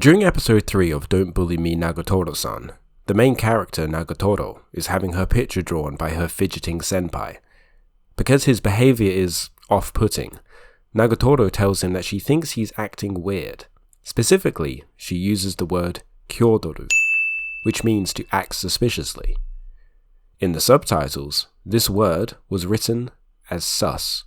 During episode 3 of Don't Bully Me Nagatoro-san, the main character Nagatoro is having her picture drawn by her fidgeting senpai. Because his behaviour is off-putting, Nagatoro tells him that she thinks he's acting weird. Specifically, she uses the word kyodoru, which means to act suspiciously. In the subtitles, this word was written as sus.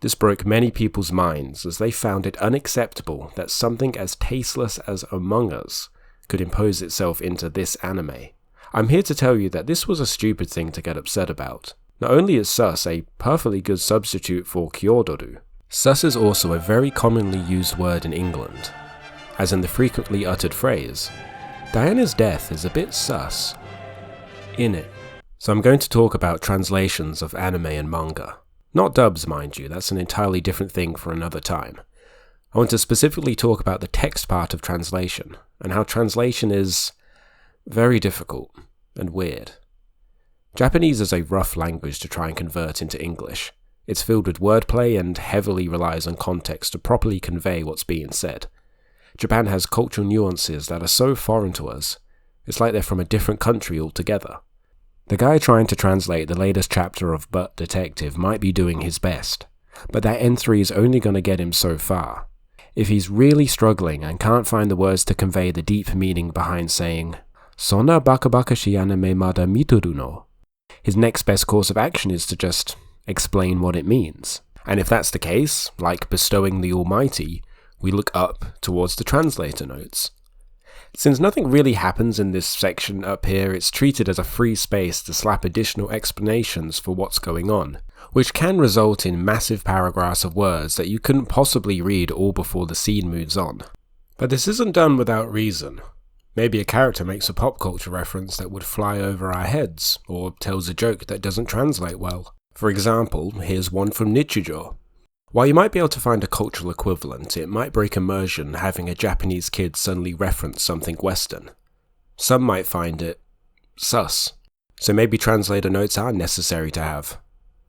This broke many people's minds as they found it unacceptable that something as tasteless as Among Us could impose itself into this anime. I'm here to tell you that this was a stupid thing to get upset about. Not only is sus a perfectly good substitute for kyodoru, sus is also a very commonly used word in England, as in the frequently uttered phrase, Diana's death is a bit sus, innit? So I'm going to talk about translations of anime and manga. Not dubs, mind you, that's an entirely different thing for another time. I want to specifically talk about the text part of translation, and how translation is very difficult and weird. Japanese is a rough language to try and convert into English. It's filled with wordplay and heavily relies on context to properly convey what's being said. Japan has cultural nuances that are so foreign to us, it's like they're from a different country altogether. The guy trying to translate the latest chapter of Butt Detective might be doing his best, but that N3 is only going to get him so far. If he's really struggling and can't find the words to convey the deep meaning behind saying, Sonna bakabakashi anime mada mitoru no, his next best course of action is to just explain what it means. And if that's the case, like bestowing the almighty, we look up towards the translator notes. Since nothing really happens in this section up here, it's treated as a free space to slap additional explanations for what's going on, which can result in massive paragraphs of words that you couldn't possibly read all before the scene moves on. But this isn't done without reason. Maybe a character makes a pop culture reference that would fly over our heads, or tells a joke that doesn't translate well. For example, here's one from Nichijo. While you might be able to find a cultural equivalent, it might break immersion having a Japanese kid suddenly reference something Western. Some might find it sus, so maybe translator notes are necessary to have.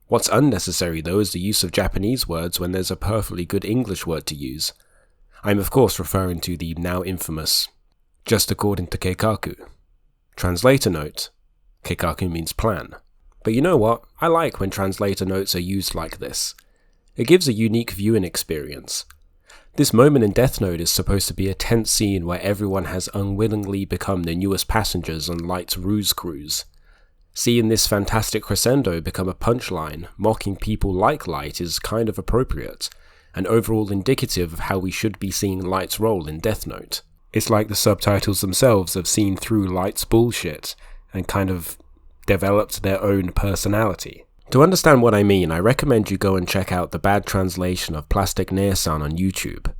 What's unnecessary though is the use of Japanese words when there's a perfectly good English word to use. I'm of course referring to the now infamous just according to Keikaku. Translator note, Keikaku means plan. But you know what, I like when translator notes are used like this. It gives a unique viewing experience. This moment in Death Note is supposed to be a tense scene where everyone has unwillingly become the newest passengers on Light's ruse cruise. Seeing this fantastic crescendo become a punchline, mocking people like Light is kind of appropriate, and overall indicative of how we should be seeing Light's role in Death Note. It's like the subtitles themselves have seen through Light's bullshit, and kind of developed their own personality. To understand what I mean, I recommend you go and check out the bad translation of Plastic Near-san on YouTube,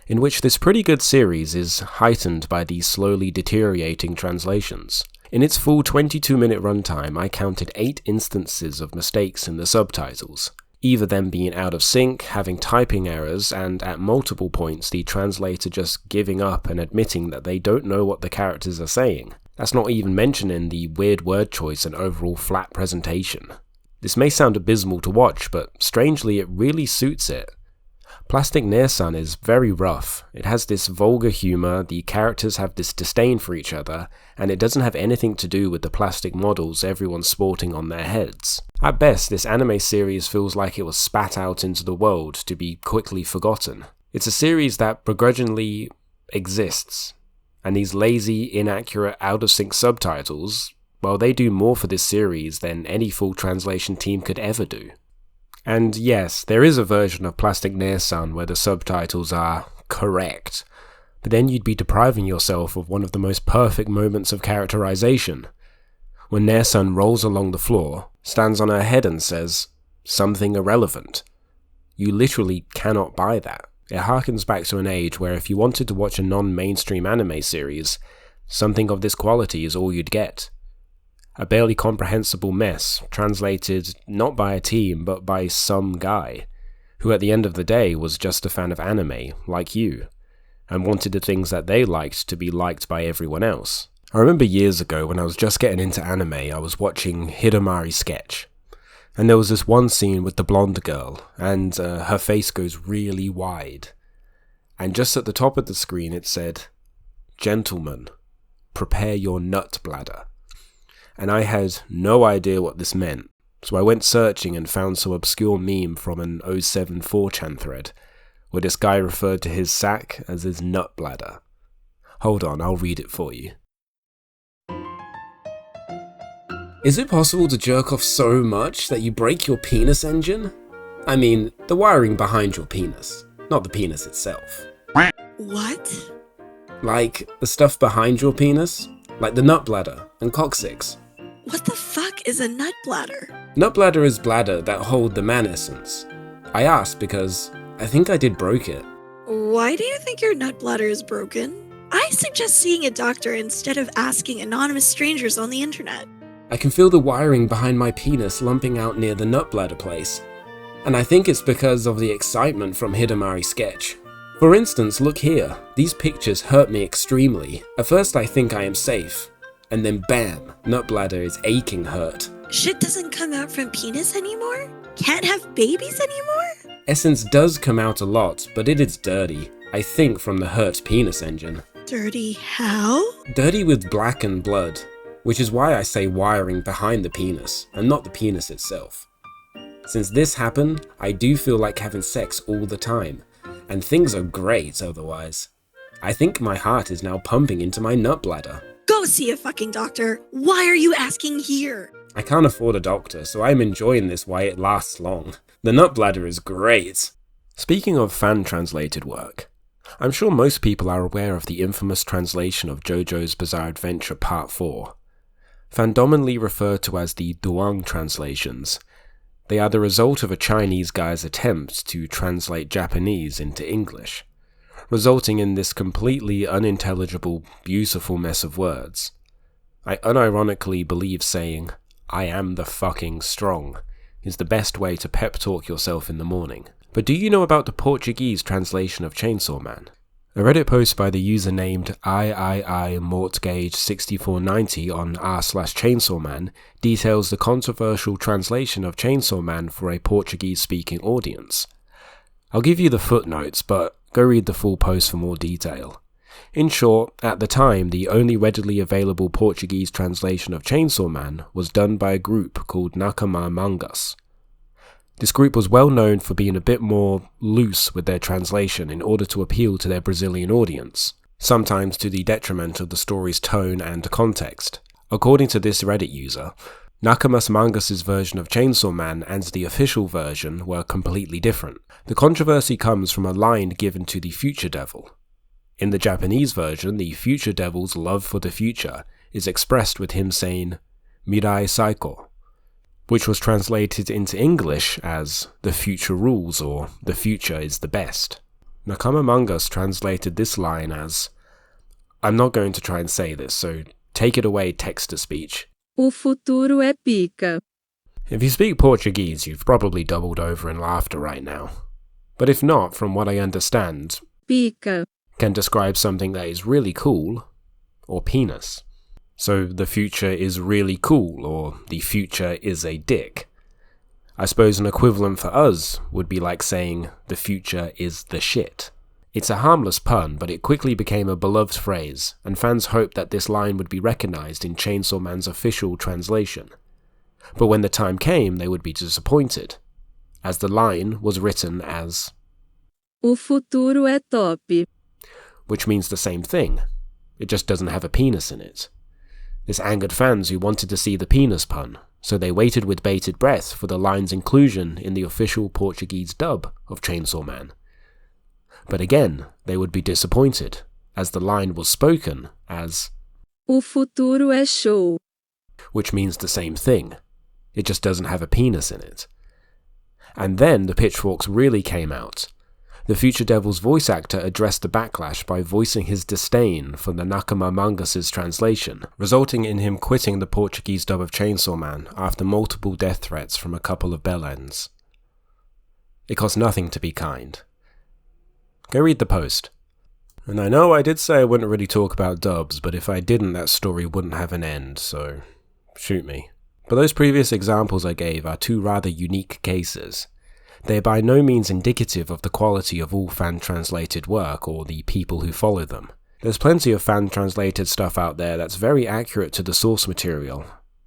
in which this pretty good series is heightened by these slowly deteriorating translations. In its full 22-minute runtime, I counted 8 instances of mistakes in the subtitles, either them being out of sync, having typing errors, and at multiple points the translator just giving up and admitting that they don't know what the characters are saying. That's not even mentioning the weird word choice and overall flat presentation. This may sound abysmal to watch, but strangely it really suits it. Plastic Near-san is very rough, it has this vulgar humour, the characters have this disdain for each other, and it doesn't have anything to do with the plastic models everyone's sporting on their heads. At best, this anime series feels like it was spat out into the world to be quickly forgotten. It's a series that begrudgingly exists, and these lazy, inaccurate, out-of-sync subtitles, well, they do more for this series than any full translation team could ever do. And yes, there is a version of Plastic Near-san where the subtitles are correct, but then you'd be depriving yourself of one of the most perfect moments of characterization. When Near-san rolls along the floor, stands on her head and says, something irrelevant. You literally cannot buy that. It harkens back to an age where if you wanted to watch a non-mainstream anime series, something of this quality is all you'd get. A barely comprehensible mess, translated not by a team but by some guy, who at the end of the day was just a fan of anime, like you, and wanted the things that they liked to be liked by everyone else. I remember years ago when I was just getting into anime, I was watching Hidamari Sketch, and there was this one scene with the blonde girl, and her face goes really wide, and just at the top of the screen it said, gentlemen, prepare your nut bladder. And I had no idea what this meant, so I went searching and found some obscure meme from an 07 4chan thread, where this guy referred to his sack as his nut bladder. Hold on, I'll read it for you. Is it possible to jerk off so much that you break your penis engine? I mean, the wiring behind your penis, not the penis itself. What? Like, the stuff behind your penis? Like the nut bladder and coccyx. What the fuck is a nut bladder? Nut bladder is bladder that hold the man essence. I asked because I think I did broke it. Why do you think your nut bladder is broken? I suggest seeing a doctor instead of asking anonymous strangers on the internet. I can feel the wiring behind my penis lumping out near the nut bladder place. And I think it's because of the excitement from Hidamari's sketch. For instance, look here. These pictures hurt me extremely. At first I think I am safe. And then bam, nut bladder is aching hurt. Shit doesn't come out from penis anymore? Can't have babies anymore? Essence does come out a lot, but it is dirty. I think from the hurt penis engine. Dirty how? Dirty with blackened blood. Which is why I say wiring behind the penis, and not the penis itself. Since this happened, I do feel like having sex all the time. And things are great otherwise. I think my heart is now pumping into my nut bladder. Go see a fucking doctor. Why are you asking here? I can't afford a doctor, so I'm enjoying this while it lasts long. The nut bladder is great. Speaking of fan-translated work, I'm sure most people are aware of the infamous translation of JoJo's Bizarre Adventure Part 4. Fandomly referred to as the Duang translations. They are the result of a Chinese guy's attempt to translate Japanese into English, resulting in this completely unintelligible, beautiful mess of words. I unironically believe saying, "I am the fucking strong," is the best way to pep talk yourself in the morning. But do you know about the Portuguese translation of Chainsaw Man? A Reddit post by the user named iiimortgage6490 on r/chainsawman details the controversial translation of Chainsaw Man for a Portuguese-speaking audience. I'll give you the footnotes, but go read the full post for more detail. In short, at the time, the only readily available Portuguese translation of Chainsaw Man was done by a group called Nakama Mangas. This group was well known for being a bit more loose with their translation in order to appeal to their Brazilian audience, sometimes to the detriment of the story's tone and context. According to this Reddit user, Nakamas Mangas' version of Chainsaw Man and the official version were completely different. The controversy comes from a line given to the Future Devil. In the Japanese version, the Future Devil's love for the future is expressed with him saying, "Mirai Saiko," which was translated into English as "the future rules" or "the future is the best." Nakama Mangas translated this line as, I'm not going to try and say this, so take it away text-to-speech. O futuro é pica. If you speak Portuguese, you've probably doubled over in laughter right now. But if not, from what I understand, Pica can describe something that is really cool, or penis. So the future is really cool, or the future is a dick. I suppose an equivalent for us would be like saying the future is the shit. It's a harmless pun, but it quickly became a beloved phrase, and fans hoped that this line would be recognized in Chainsaw Man's official translation. But when the time came, they would be disappointed, as the line was written as O futuro é top. Which means the same thing. It just doesn't have a penis in it. This angered fans who wanted to see the penis pun, so they waited with bated breath for the line's inclusion in the official Portuguese dub of Chainsaw Man. But again, they would be disappointed, as the line was spoken as O futuro é show. Which means the same thing. It just doesn't have a penis in it. And then the pitchforks really came out. The Future Devil's voice actor addressed the backlash by voicing his disdain for the Nakama Mangas' translation, resulting in him quitting the Portuguese dub of Chainsaw Man after multiple death threats from a couple of bellends. It costs nothing to be kind. Go read the post. And I know I did say I wouldn't really talk about dubs, but if I didn't, that story wouldn't have an end, so shoot me. But those previous examples I gave are two rather unique cases. They are by no means indicative of the quality of all fan-translated work or the people who follow them. There's plenty of fan-translated stuff out there that's very accurate to the source material,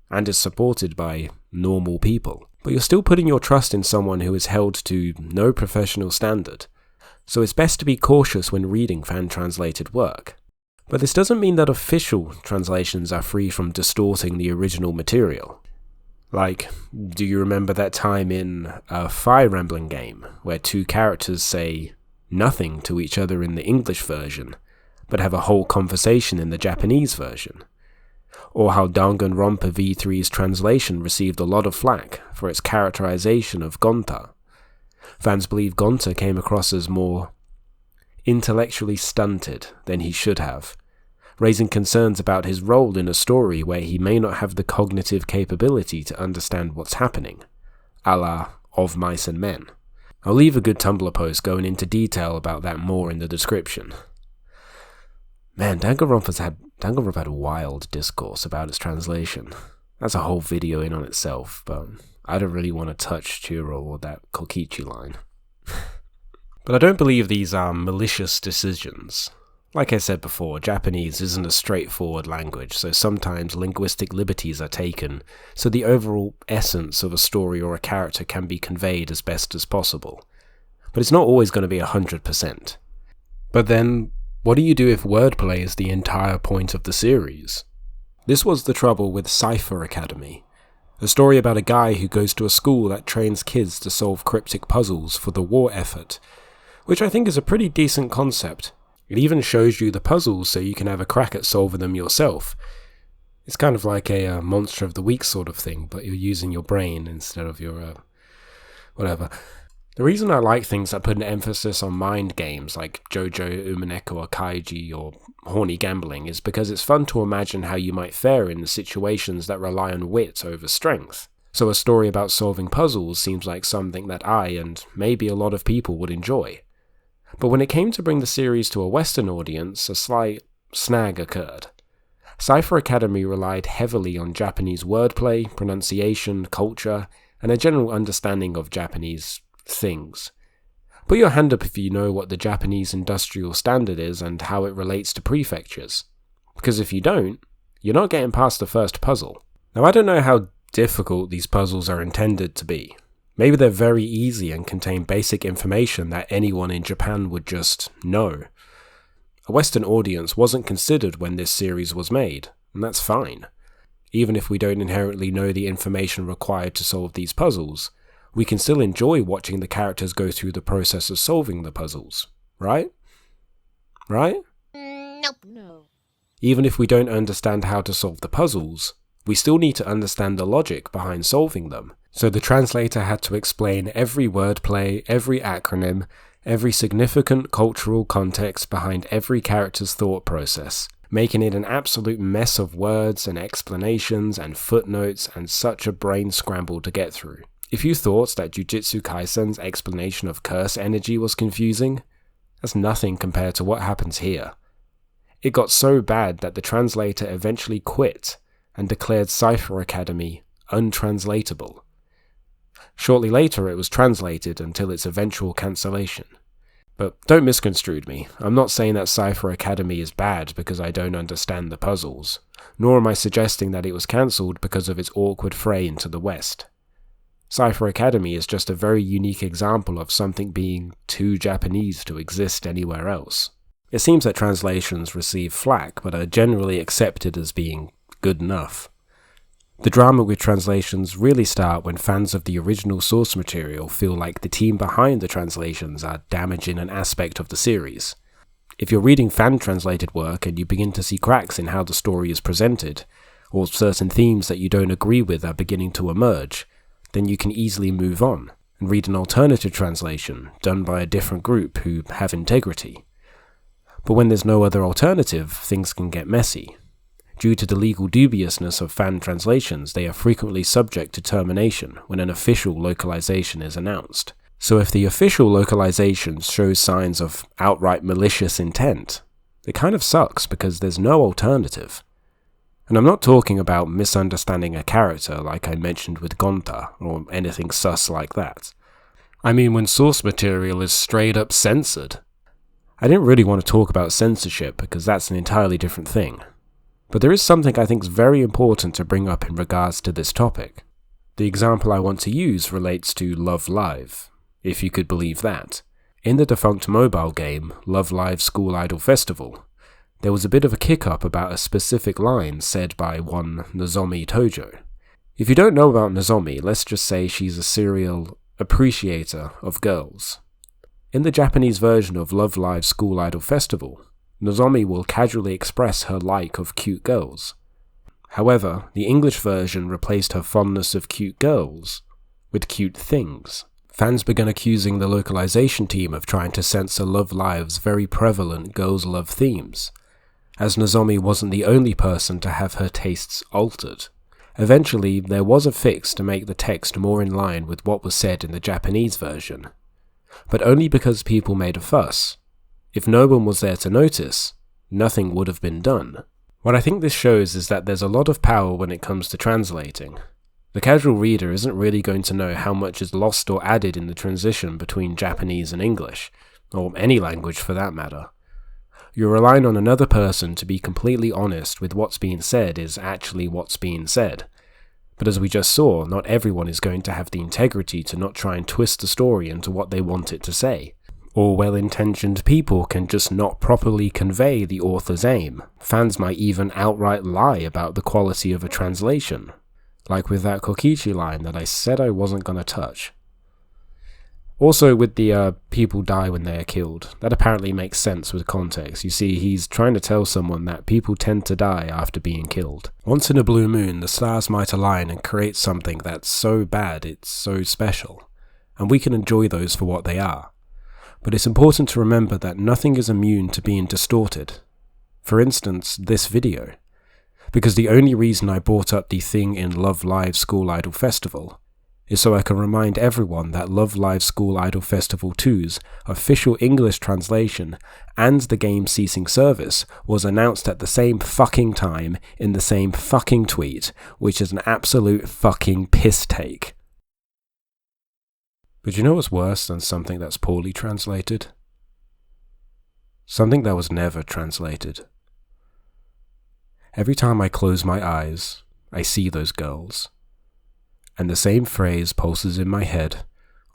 and is supported by normal people. But you're still putting your trust in someone who is held to no professional standard. So it's best to be cautious when reading fan-translated work. But this doesn't mean that official translations are free from distorting the original material. Like, do you remember that time in a Fire Emblem game where two characters say nothing to each other in the English version, but have a whole conversation in the Japanese version? Or how Danganronpa V3's translation received a lot of flack for its characterization of Gonta. Fans believe Gonta came across as more intellectually stunted than he should have, raising concerns about his role in a story where he may not have the cognitive capability to understand what's happening, a la Of Mice and Men. I'll leave a good Tumblr post going into detail about that more in the description. Man, Danganronpa had a wild discourse about its translation. That's a whole video in on itself, but I don't really want to touch Churo or that Kokichi line. But I don't believe these are malicious decisions. Like I said before, Japanese isn't a straightforward language, so sometimes linguistic liberties are taken, so the overall essence of a story or a character can be conveyed as best as possible. But it's not always going to be 100%. But then, what do you do if wordplay is the entire point of the series? This was the trouble with Cypher Academy, a story about a guy who goes to a school that trains kids to solve cryptic puzzles for the war effort, which I think is a pretty decent concept. It even shows you the puzzles so you can have a crack at solving them yourself. It's kind of like a Monster of the Week sort of thing, but you're using your brain instead of your whatever. The reason I like things that put an emphasis on mind games like Jojo, Umineko or Kaiji or Horny Gambling is because it's fun to imagine how you might fare in the situations that rely on wit over strength. So a story about solving puzzles seems like something that I, and maybe a lot of people, would enjoy. But when it came to bring the series to a Western audience, a slight snag occurred. Cypher Academy relied heavily on Japanese wordplay, pronunciation, culture, and a general understanding of Japanese things. Put your hand up if you know what the Japanese industrial standard is and how it relates to prefectures. Because if you don't, you're not getting past the first puzzle. Now I don't know how difficult these puzzles are intended to be. Maybe they're very easy and contain basic information that anyone in Japan would just know. A Western audience wasn't considered when this series was made, and that's fine. Even if we don't inherently know the information required to solve these puzzles, we can still enjoy watching the characters go through the process of solving the puzzles, right? Right? Nope. No. Even if we don't understand how to solve the puzzles, we still need to understand the logic behind solving them. So the translator had to explain every wordplay, every acronym, every significant cultural context behind every character's thought process, making it an absolute mess of words and explanations and footnotes and such a brain scramble to get through. If you thought that Jujutsu Kaisen's explanation of curse energy was confusing, that's nothing compared to what happens here. It got so bad that the translator eventually quit and declared Cypher Academy untranslatable. Shortly later it was translated until its eventual cancellation. But don't misconstrue me, I'm not saying that Cypher Academy is bad because I don't understand the puzzles, nor am I suggesting that it was cancelled because of its awkward fray into the West. Cypher Academy is just a very unique example of something being too Japanese to exist anywhere else. It seems that translations receive flack but are generally accepted as being good enough. The drama with translations really start when fans of the original source material feel like the team behind the translations are damaging an aspect of the series. If you're reading fan-translated work and you begin to see cracks in how the story is presented, or certain themes that you don't agree with are beginning to emerge, then you can easily move on and read an alternative translation done by a different group who have integrity. But when there's no other alternative, things can get messy. Due to the legal dubiousness of fan translations, they are frequently subject to termination when an official localization is announced. So if the official localization shows signs of outright malicious intent, it kind of sucks because there's no alternative. And I'm not talking about misunderstanding a character like I mentioned with Gonta, or anything sus like that. I mean when source material is straight up censored. I didn't really want to talk about censorship because that's an entirely different thing. But there is something I think is very important to bring up in regards to this topic. The example I want to use relates to Love Live, if you could believe that. In the defunct mobile game, Love Live School Idol Festival, there was a bit of a kick-up about a specific line said by one Nozomi Tojo. If you don't know about Nozomi, let's just say she's a serial appreciator of girls. In the Japanese version of Love Live School Idol Festival, Nozomi will casually express her like of cute girls. However, the English version replaced her fondness of cute girls with cute things. Fans began accusing the localization team of trying to censor Love Live's very prevalent girls' love themes, as Nozomi wasn't the only person to have her tastes altered. Eventually, there was a fix to make the text more in line with what was said in the Japanese version, but only because people made a fuss. If no one was there to notice, nothing would have been done. What I think this shows is that there's a lot of power when it comes to translating. The casual reader isn't really going to know how much is lost or added in the transition between Japanese and English, or any language for that matter. You're relying on another person to be completely honest with what's being said is actually what's being said. But as we just saw, not everyone is going to have the integrity to not try and twist the story into what they want it to say. Or well-intentioned people can just not properly convey the author's aim. Fans might even outright lie about the quality of a translation, like with that Kokichi line that I said I wasn't gonna touch. Also with the people die when they are killed, that apparently makes sense with context. You see, he's trying to tell someone that people tend to die after being killed. Once in a blue moon, the stars might align and create something that's so bad it's so special, and we can enjoy those for what they are. But it's important to remember that nothing is immune to being distorted. For instance, this video. Because the only reason I brought up the thing in Love Live School Idol Festival is so I can remind everyone that Love Live School Idol Festival 2's official English translation and the game ceasing service was announced at the same fucking time in the same fucking tweet, which is an absolute fucking piss take. But you know what's worse than something that's poorly translated? Something that was never translated. Every time I close my eyes, I see those girls. And the same phrase pulses in my head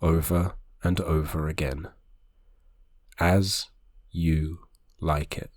over and over again. As you like it.